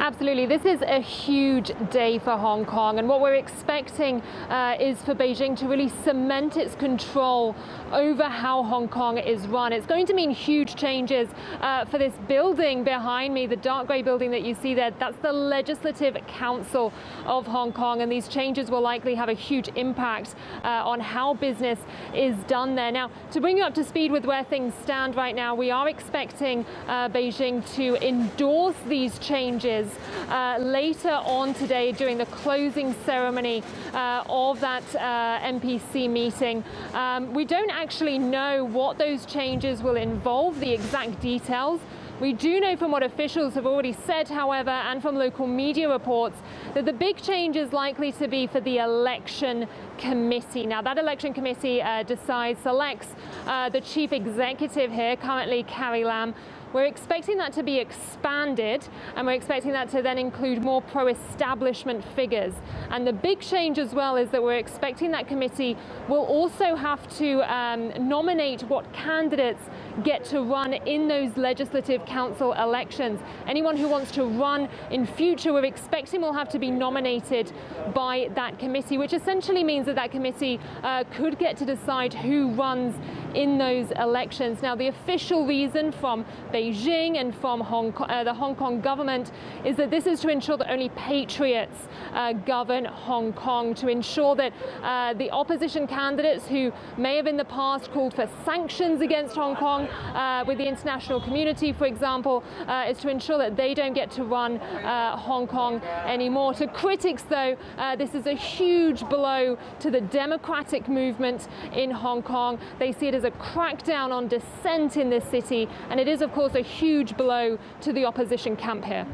Absolutely. This is a huge day for Hong Kong, and what we're expecting is for Beijing to really cement its control over how Hong Kong is run. It's going to mean huge changes for this building behind me, the dark grey building that you see there. That's the Legislative Council of Hong Kong, and these changes will likely have a huge impact on how business is done there. Now, to bring you up to speed with where things stand right now, we are expecting Beijing to endorse these changes later on today during the closing ceremony of that MPC meeting. We don't actually know what those changes will involve, the exact details. We do know from what officials have already said, however, and from local media reports, that the big change is likely to be for the election committee. Now, that election committee selects the chief executive here, currently Carrie Lam. We're expecting that to be expanded, and we're expecting that to then include more pro-establishment figures. And the big change as well is that we're expecting that committee will also have to nominate what candidates get to run in those Legislative Council elections. Anyone who wants to run in future, we're expecting will have to be nominated by that committee, which essentially means that that committee could get to decide who runs in those elections. Now, the official reason from Beijing and from the Hong Kong government is that this is to ensure that only patriots govern Hong Kong, to ensure that the opposition candidates who may have in the past called for sanctions against Hong Kong with the international community, for example, is to ensure that they don't get to run Hong Kong anymore. To critics, though, this is a huge blow to the democratic movement in Hong Kong. They see it as a crackdown on dissent in this city, and it is, of course, a huge blow to the opposition camp here.